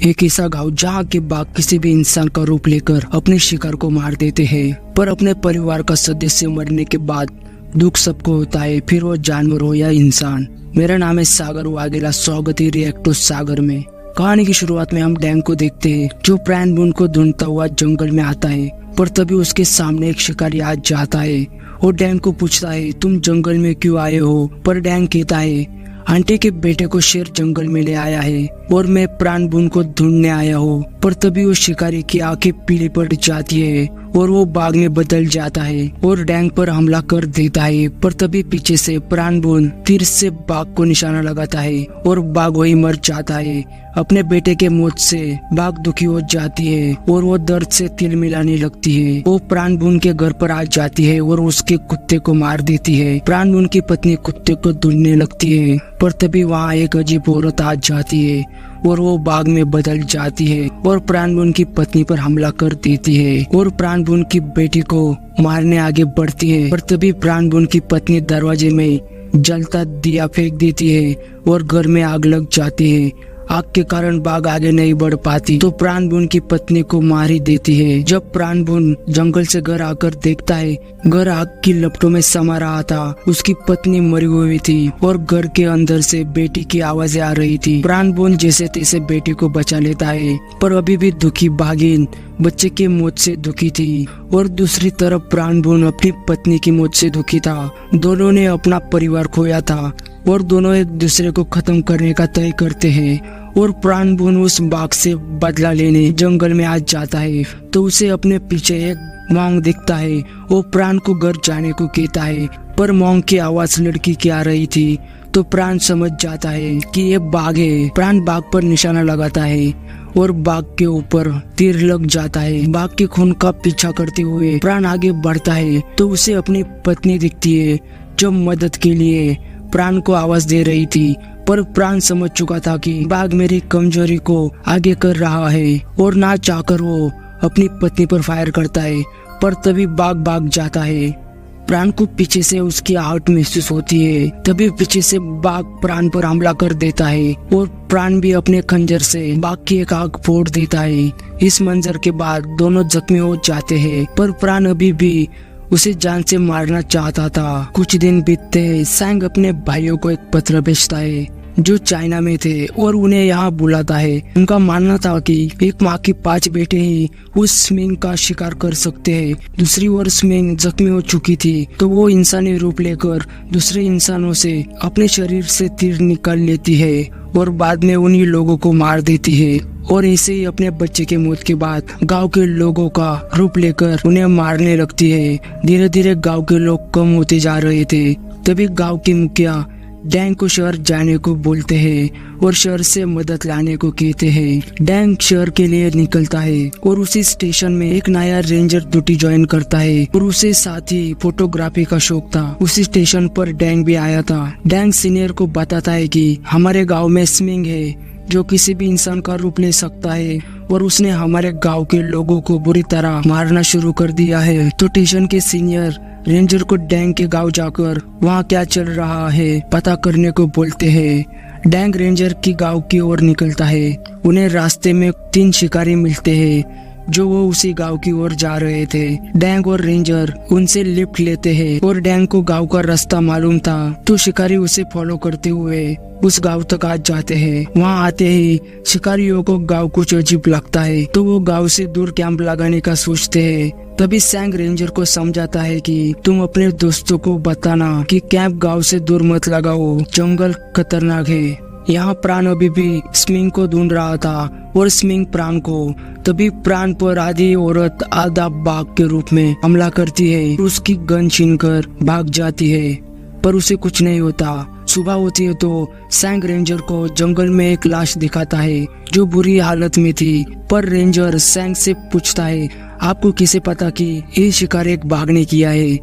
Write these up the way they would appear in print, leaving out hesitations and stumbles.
एक ऐसा गांव जहाँ के बाघ किसी भी इंसान का रूप लेकर अपने शिकार को मार देते हैं, पर अपने परिवार का सदस्य मरने के बाद दुख सबको होता है, फिर वो जानवर हो या इंसान। मेरा नाम है सागर वाघेला। स्वागत है रिएक्ट टू सागर में। कहानी की शुरुआत में हम डैंग को देखते हैं जो प्राणबून को ढूंढता हुआ जंगल में आता है, पर तभी उसके सामने एक शिकारी आ जाता है और डैंग को पूछता है, तुम जंगल में क्यों आए हो? पर डैंग कहता है, आंटी के बेटे को शेर जंगल में ले आया है और मैं प्राणबून को ढूंढने आया हूँ। पर तभी उस शिकारी की आंखें पीली पड़ जाती है और वो बाघ में बदल जाता है और डैंग पर हमला कर देता है। पर तभी पीछे से प्राणबून तीर से बाघ को निशाना लगाता है और बाघ वही मर जाता है। अपने बेटे के मौत से बाघ दुखी हो जाती है और वो दर्द से तिल मिलाने लगती है। वो प्राणबून के घर पर आ जाती है और उसके कुत्ते को मार देती है। प्राणबून की पत्नी कुत्ते को ढूंढने लगती है, पर तभी वहाँ एक अजीब औरत आ जाती है और वो बाघ में बदल जाती है और प्राणबून की पत्नी पर हमला कर देती है और प्राणबून की बेटी को मारने आगे बढ़ती है। पर तभी प्राणबून की पत्नी दरवाजे में जलता दिया फेंक देती है और घर में आग लग जाती है। आग के कारण बाघ आगे नहीं बढ़ पाती तो प्राणबून की पत्नी को मार ही देती है। जब प्राणबून जंगल से घर आकर देखता है, घर आग की लपटों में समा रहा था। उसकी पत्नी मरी हुई थी और घर के अंदर से बेटी की आवाजें आ रही थी। प्राणबून जैसे तैसे बेटी को बचा लेता है, पर अभी भी दुखी बाघिन बच्चे की मौत से दुखी थी और दूसरी तरफ प्राणबून अपनी पत्नी की मौत से दुखी था। दोनों ने अपना परिवार खोया था और दोनों एक दूसरे को खत्म करने का तय करते हैं और प्राणबून उस बाघ से बदला लेने जंगल में आ जाता है तो उसे अपने पीछे एक मोंग दिखता है। वो प्राण को घर जाने को कहता है, पर मोंग की आवाज लड़की की आ रही थी तो प्राण समझ जाता है कि ये बाघ है। प्राण बाघ पर निशाना लगाता है और बाघ के ऊपर तीर लग जाता है। बाघ के खून का पीछा करते हुए प्राण आगे बढ़ता है तो उसे अपनी पत्नी दिखती है जो मदद के लिए प्राण को आवाज दे रही थी। पर प्राण समझ चुका था कि बाघ मेरी कमजोरी को आगे कर रहा है और ना चाहकर वो अपनी पत्नी पर फायर करता है, पर तभी बाघ भाग जाता है। प्राण को पीछे से उसकी आहट महसूस होती है, तभी पीछे से बाघ प्राण पर हमला कर देता है और प्राण भी अपने खंजर से बाघ की एक आंख फोड़ देता है। इस मंजर के बाद दोनों जख्मी हो जाते हैं, पर प्राण अभी भी उसे जान से मारना चाहता था। कुछ दिन बीतते हैं, सैंग अपने भाइयों को एक पत्र भेजता है जो चाइना में थे और उन्हें यहाँ बुलाता है। उनका मानना था कि एक माँ की 5 बेटे ही उस स्मिंग का शिकार कर सकते हैं। दूसरी ओर स्मिंग जख्मी हो चुकी थी तो वो इंसानी रूप लेकर दूसरे इंसानों से अपने शरीर से तीर निकाल लेती है और बाद में उन्हीं लोगों को मार देती है और ऐसे ही अपने बच्चे के मौत के बाद गांव के लोगों का रूप लेकर उन्हें मारने लगती है। धीरे धीरे गांव के लोग कम होते जा रहे थे। तभी गांव के मुखिया डैंग को शहर जाने को बोलते हैं और शहर से मदद लाने को कहते हैं। डैंग शहर के लिए निकलता है और उसी स्टेशन में एक नया रेंजर ड्यूटी ज्वाइन करता है और उसे साथ ही फोटोग्राफी का शौक था। उसी स्टेशन पर डैंग भी आया था। डैंग सीनियर को बताता है कि हमारे गाँव में स्मिंग है जो किसी भी इंसान का रूप ले सकता है और उसने हमारे गांव के लोगों को बुरी तरह मारना शुरू कर दिया है। तो स्टेशन के सीनियर रेंजर को डैंग के गांव जाकर वहां क्या चल रहा है पता करने को बोलते हैं। डैंग रेंजर की गांव की ओर निकलता है। उन्हें रास्ते में 3 शिकारी मिलते हैं जो वो उसी गांव की ओर जा रहे थे। डैंग और रेंजर उनसे लिफ्ट लेते हैं और डैंग को गांव का रास्ता मालूम था तो शिकारी उसे फॉलो करते हुए उस गांव तक आ जाते हैं। वहां आते ही शिकारियों को गांव कुछ अजीब लगता है तो वो गांव से दूर कैंप लगाने का सोचते हैं। तभी सैंग रेंजर को समझाता है कि तुम अपने दोस्तों को बताना कि कैंप गांव से दूर मत लगाओ, जंगल खतरनाक है। यहाँ प्राण अभी भी स्मिंग को ढूंढ रहा था और स्मिंग प्राण को। तभी प्राण पर आधी औरत आधा बाघ के रूप में हमला करती है। उसकी गन छीनकर भाग जाती है पर उसे कुछ नहीं होता। सुबह होती है तो सैंग रेंजर को जंगल में एक लाश दिखाता है जो बुरी हालत में थी। पर रेंजर सैंग से पूछता है, आपको किसे पता कि ये शिकार एक बाघ ने किया है?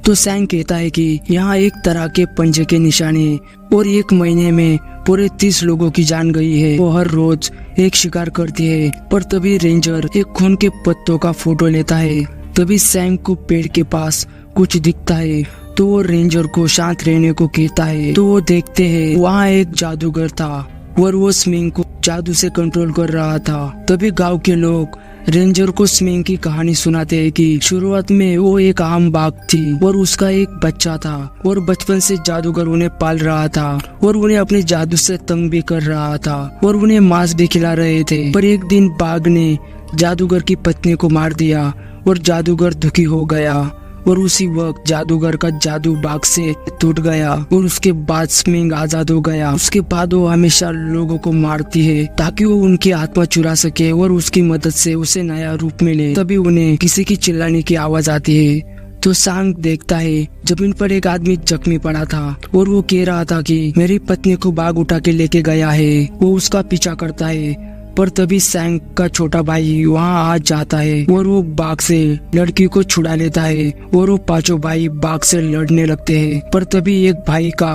तो सैंग कहता है कि यहाँ एक तरह के पंजे के निशाने और 1 महीने में पूरे 30 लोगों की जान गई है। वो हर रोज एक शिकार करती है। पर तभी रेंजर एक खून के पत्तों का फोटो लेता है। तभी सैंग को पेड़ के पास कुछ दिखता है तो वो रेंजर को शांत रहने को कहता है। तो वो देखते हैं वहाँ एक जादूगर था और वो स्मिंग को जादू से कंट्रोल कर रहा था। तभी गांव के लोग रेंजर को स्मिंग की कहानी सुनाते हैं कि शुरुआत में वो एक आम बाघ थी और उसका एक बच्चा था और बचपन से जादूगर उन्हें पाल रहा था और उन्हें अपने जादू से तंग भी कर रहा था और उन्हें मांस भी खिला रहे थे। पर एक दिन बाघ ने जादूगर की पत्नी को मार दिया और जादूगर दुखी हो गया और उसी वक्त जादूगर का जादू बाघ से टूट गया और उसके बाद स्मिंग आजाद हो गया। उसके बाद वो हमेशा लोगों को मारती है ताकि वो उनकी आत्मा चुरा सके और उसकी मदद से उसे नया रूप मिले। तभी उन्हें किसी की चिल्लाने की आवाज आती है तो सांग देखता है जमीन पर एक आदमी जख्मी पड़ा था और वो कह रहा था कि मेरी पत्नी को बाघ उठा के लेके गया है। वो उसका पीछा करता है पर तभी सैंग का छोटा भाई वहाँ आ जाता है और वो बाघ से लड़की को छुड़ा लेता है और वो पांचों भाई बाघ से लड़ने लगते हैं। पर तभी एक भाई का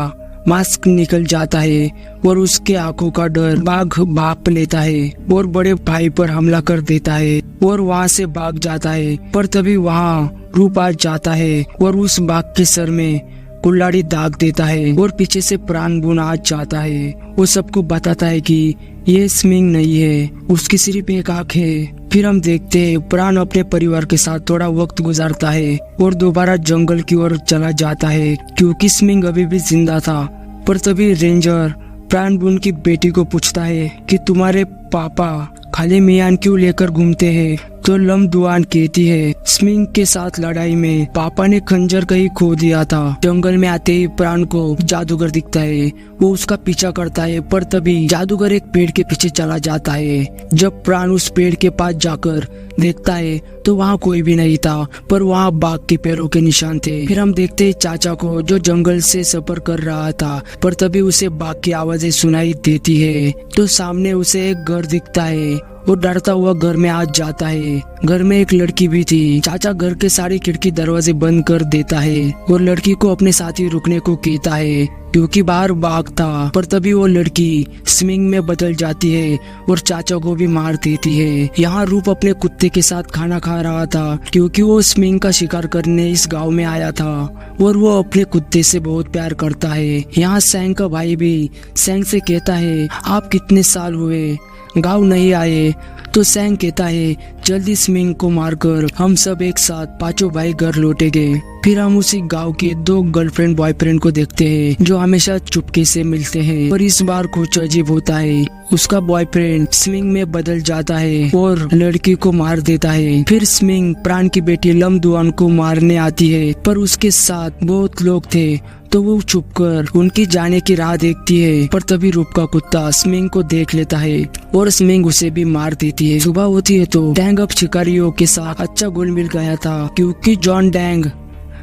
मास्क निकल जाता है और उसके आंखों का डर बाघ भाप लेता है और बड़े भाई पर हमला कर देता है और वहाँ से भाग जाता है। पर तभी वहाँ रूप आ जाता है और उस बाघ के सर में कुल्हाड़ी दाग देता है और पीछे से प्राण बुन आ जाता है। वो सबको बताता है कि ये स्मिंग नहीं है, उसकी सिर्फ एक आँख है। फिर हम देखते हैं प्राण अपने परिवार के साथ थोड़ा वक्त गुजारता है और दोबारा जंगल की ओर चला जाता है क्योंकि स्मिंग अभी भी जिंदा था। पर तभी रेंजर प्राण बुन की बेटी को पूछता है कि तुम्हारे पापा खाली मियान क्यों लेकर घूमते हैं? तो लम दुआन कहती है स्मिंग के साथ लड़ाई में पापा ने खंजर कहीं खो दिया था। जंगल में आते ही प्राण को जादूगर दिखता है, वो उसका पीछा करता है पर तभी जादूगर एक पेड़ के पीछे चला जाता है। जब प्राण उस पेड़ के पास जाकर देखता है तो वहाँ कोई भी नहीं था पर वहाँ बाघ के पैरों के निशान थे। फिर हम देखते हैं चाचा को जो जंगल से सफर कर रहा था पर तभी उसे बाघ की आवाजें सुनाई देती है तो सामने उसे एक घर दिखता है। वो डरता हुआ घर में आ जाता है। घर में एक लड़की भी थी। चाचा घर के सारी खिड़की दरवाजे बंद कर देता है और लड़की को अपने साथ ही रुकने को कहता है क्योंकि बाहर बाघ था। पर तभी वो लड़की स्मिंग में बदल जाती है और चाचा को भी मार देती है। यहाँ रूप अपने कुत्ते के साथ खाना खा रहा था क्योंकि वो स्मिंग का शिकार करने इस गांव में आया था और वो अपने कुत्ते से बहुत प्यार करता है। यहाँ सैंग का भाई भी सैंग से कहता है आप कितने साल हुए गांव नहीं आए? तो सैंग कहता है जल्दी स्मिंग को मारकर हम सब एक साथ पांचों भाई घर लौटेंगे। फिर हम उसी गांव के दो गर्लफ्रेंड बॉयफ्रेंड को देखते हैं जो हमेशा चुपके से मिलते हैं पर इस बार कुछ अजीब होता है। उसका बॉयफ्रेंड स्मिंग में बदल जाता है और लड़की को मार देता है। फिर स्मिंग प्राण की बेटी लम दुआन को मारने आती है पर उसके साथ बहुत लोग थे तो वो छुपकर उनकी जाने की राह देखती है। पर तभी रूप का कुत्ता स्मिंग को देख लेता है और स्मिंग उसे भी मार देती है। सुबह होती है तो डैंग अब शिकारियों के साथ अच्छा घुल मिल गया था क्योंकि जॉन डैंग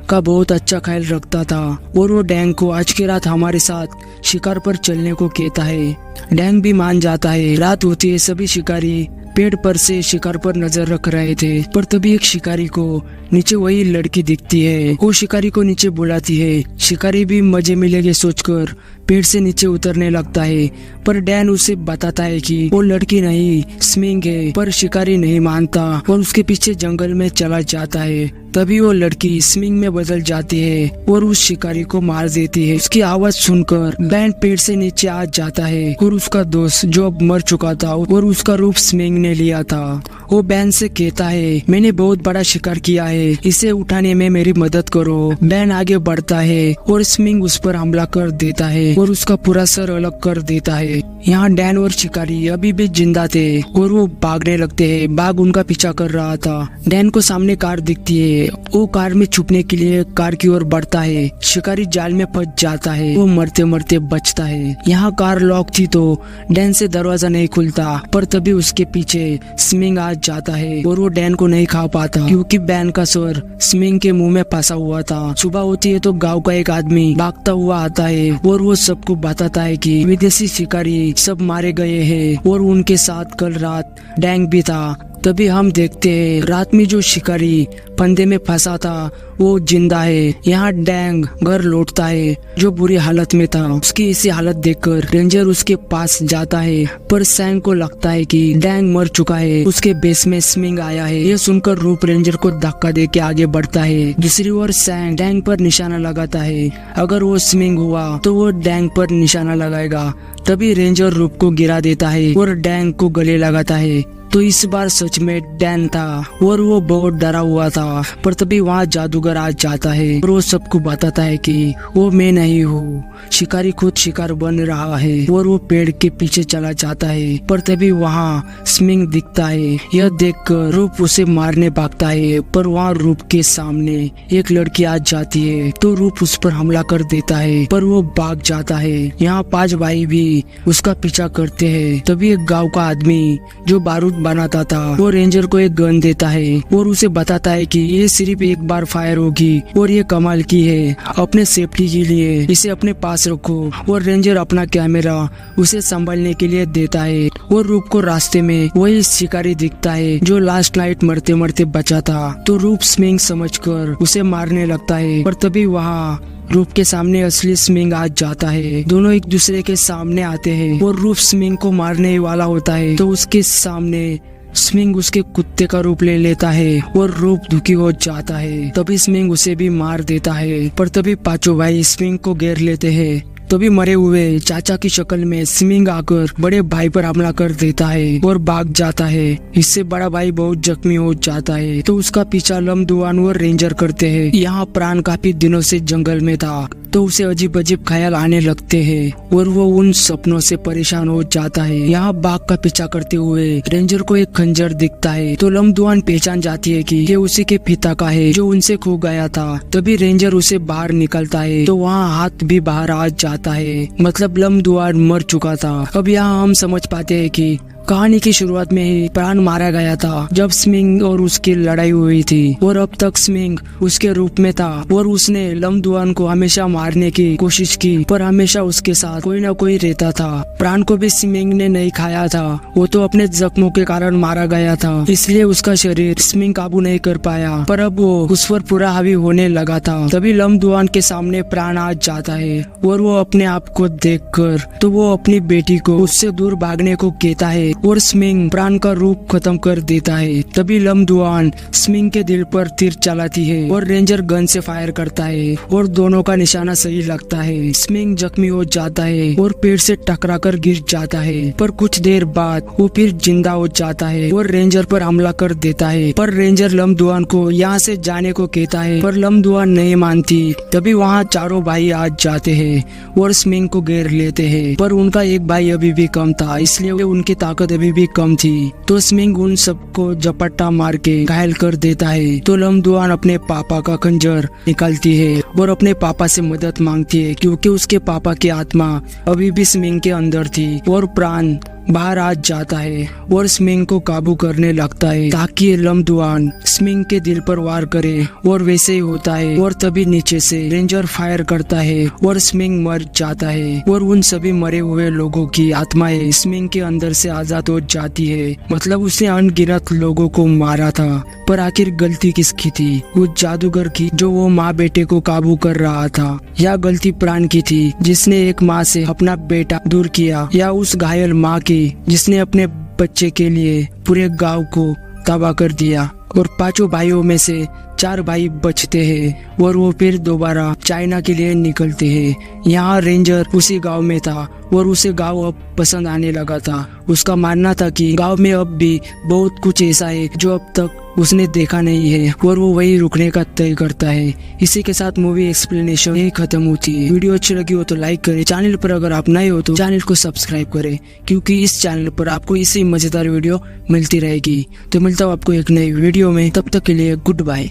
का बहुत अच्छा ख्याल रखता था और वो डैंग को आज की रात हमारे साथ शिकार पर चलने को कहता है। डैंग भी मान जाता है। रात होती है, सभी शिकारी पेड़ पर से शिकार पर नजर रख रहे थे पर तभी एक शिकारी को नीचे वही लड़की दिखती है। वो शिकारी को नीचे बुलाती है। शिकारी भी मजे मिलेंगे सोचकर पेड़ से नीचे उतरने लगता है पर डैन उसे बताता है कि वो लड़की नहीं स्मिंग है। पर शिकारी नहीं मानता और उसके पीछे जंगल में चला जाता है। तभी वो लड़की स्मिंग में बदल जाती है और उस शिकारी को मार देती है। उसकी आवाज सुनकर डैन पेड़ से नीचे आ जाता है और उसका दोस्त जो अब मर चुका था और उसका रूप स्मिंग ने लिया था वो बैन से कहता है मैंने बहुत बड़ा शिकार किया है, इसे उठाने में मेरी मदद करो। बैन आगे बढ़ता है और स्मिंग उस पर हमला कर देता है और उसका पूरा सर अलग कर देता है। यहाँ डैन और शिकारी अभी भी जिंदा थे और वो भागने लगते हैं। बाघ उनका पीछा कर रहा था। डैन को सामने कार दिखती है। वो कार में छुपने के लिए कार की ओर बढ़ता है। शिकारी जाल में फंस जाता है। वो मरते मरते बचता है। यहाँ कार लॉक थी तो डैन से दरवाजा नहीं खुलता पर तभी उसके पीछे स्मिंग आ जाता है और वो डैन को नहीं खा पाता क्योंकि बैन का स्वर स्मिंग के मुंह में फंसा हुआ था। सुबह होती है तो गांव का एक आदमी भागता हुआ आता है और वो सबको बताता है कि विदेशी शिकारी सब मारे गए हैं और उनके साथ कल रात डैंग भी था। तभी हम देखते हैं रात में जो शिकारी फंदे में फंसा था वो जिंदा है। यहाँ डैंग घर लौटता है जो बुरी हालत में था। उसकी इसी हालत देखकर रेंजर उसके पास जाता है, पर सैंग को लगता है कि डैंग मर चुका है। उसके बेस में स्मिंग आया है। ये सुनकर रूप रेंजर को धक्का दे के आगे बढ़ता है। दूसरी ओर सैंग डैंग पर निशाना लगाता है। अगर वो स्मिंग हुआ तो वो डैंग पर निशाना लगाएगा। तभी रेंजर रूप को गिरा देता है और डैंग को गले लगाता है। तो इस बार सच में डैन था और वो बहुत डरा हुआ था। पर तभी वहाँ जादूगर आ जाता है और वो सबको बताता है कि वो मैं नहीं हूँ, शिकारी खुद शिकार बन रहा है। और वो पेड़ के पीछे चला जाता है। पर तभी वहाँ स्मिंग दिखता है। यह देखकर रूप उसे मारने भागता है, पर वहाँ रूप के सामने एक लड़की आ जाती है तो रूप उस पर हमला कर देता है, पर वो भाग जाता है। यहाँ 5 भाई भी उसका पीछा करते हैं। तभी एक गाँव का आदमी जो बारूद बनाता था वो रेंजर को एक गन देता है और उसे बताता है कि ये सिर्फ एक बार फायर होगी और ये कमाल की है, अपने सेफ्टी के लिए इसे अपने पास रखो। और रेंजर अपना कैमरा उसे संभालने के लिए देता है। और रूप को रास्ते में वही शिकारी दिखता है जो लास्ट नाइट मरते मरते बचा था। तो रूप स्मिंग समझकर उसे मारने लगता है, पर तभी वहाँ रूप के सामने असली स्मिंग आ जाता है। दोनों एक दूसरे के सामने आते हैं और रूप स्मिंग को मारने वाला होता है तो उसके सामने स्मिंग उसके कुत्ते का रूप ले लेता है और रूप दुखी हो जाता है। तभी स्मिंग उसे भी मार देता है। पर तभी 5 भाई स्मिंग को घेर लेते हैं। तभी मरे हुए चाचा की शक्ल में स्मिंग आकर बड़े भाई पर हमला कर देता है और भाग जाता है। इससे बड़ा भाई बहुत जख्मी हो जाता है तो उसका पीछा लमदुआन और रेंजर करते हैं। यहाँ प्राण काफी दिनों से जंगल में था तो उसे अजीब अजीब ख्याल आने लगते हैं और वो उन सपनों से परेशान हो जाता है। यहाँ बाघ का पीछा करते हुए रेंजर को एक खंजर दिखता है तो लमदुआन पहचान जाती है कि ये उसी के पिता का है जो उनसे खो गया था। तभी रेंजर उसे बाहर निकलता है तो वहाँ हाथ भी बाहर आ जाता है, मतलब लमदुआन मर चुका था। अब यहाँ हम समझ पाते हैं कि कहानी की शुरुआत में ही प्राण मारा गया था जब स्मिंग और उसकी लड़ाई हुई थी और अब तक स्मिंग उसके रूप में था और उसने लमदुआन को हमेशा मारने की कोशिश की, पर हमेशा उसके साथ कोई न कोई रहता था। प्राण को भी स्मिंग ने नहीं खाया था, वो तो अपने जख्मों के कारण मारा गया था, इसलिए उसका शरीर स्मिंग काबू नहीं कर पाया। पर अब वो उस पर पूरा हावी होने लगा था। तभी लमदुआन के सामने प्राण आ जाता है और वो अपने आप को देखकर तो वो अपनी बेटी को उससे दूर भागने को कहता है और स्मिंग प्राण का रूप खत्म कर देता है। तभी लमदुआन स्मिंग के दिल पर तीर चलाती है और रेंजर गन से फायर करता है और दोनों का निशाना सही लगता है। स्मिंग जख्मी हो जाता है और पेड़ से टकराकर गिर जाता है, पर कुछ देर बाद वो फिर जिंदा हो जाता है और रेंजर पर हमला कर देता है। पर रेंजर लमदुआन को यहाँ से जाने को कहता है, पर लमदुआन नहीं मानती। तभी वहाँ 4 भाई आ जाते हैं और स्मिंग को घेर लेते हैं, पर उनका एक भाई अभी भी कम था, इसलिए उनकी ताकत अभी भी कम थी। तो स्मिंग उन सबको झपट्टा मार के घायल कर देता है। तो लमदुआन अपने पापा का खंजर निकालती है और अपने पापा से मदद मांगती है क्योंकि उसके पापा की आत्मा अभी भी स्मिंग के अंदर थी और प्राण बाहर आ जाता है और स्मिंग को काबू करने लगता है ताकि लमदुआन स्मिंग के दिल पर वार करे, और वैसे ही होता है। और तभी नीचे से रेंजर फायर करता है और स्मिंग मर जाता है और उन सभी मरे हुए लोगों की आत्माएं स्मिंग के अंदर से आजाद हो जाती है। मतलब उसने अनगिनत लोगों को मारा था, पर आखिर गलती किसकी थी? उस जादूगर की जो वो माँ बेटे को काबू कर रहा था, या गलती प्राण की थी जिसने एक माँ से अपना बेटा दूर किया, या उस घायल माँ की जिसने अपने बच्चे के लिए पूरे गांव को तबाह कर दिया। और 5 भाइयों में से 4 भाई बचते हैं और वो फिर दोबारा चाइना के लिए निकलते हैं। यहाँ रेंजर उसी गांव में था और उसे गांव अब पसंद आने लगा था। उसका मानना था कि गांव में अब भी बहुत कुछ ऐसा है जो अब तक उसने देखा नहीं है और वो वही रुकने का तय करता है। इसी के साथ मूवी एक्सप्लेनेशन यही खत्म होती है। वीडियो अच्छी लगी हो तो लाइक करें, चैनल पर अगर आप नए हो तो चैनल को सब्सक्राइब करें क्योंकि इस चैनल पर आपको इसी मजेदार वीडियो मिलती रहेगी। तो मिलता हूँ आपको एक नई वीडियो में, तब तक के लिए गुड बाय।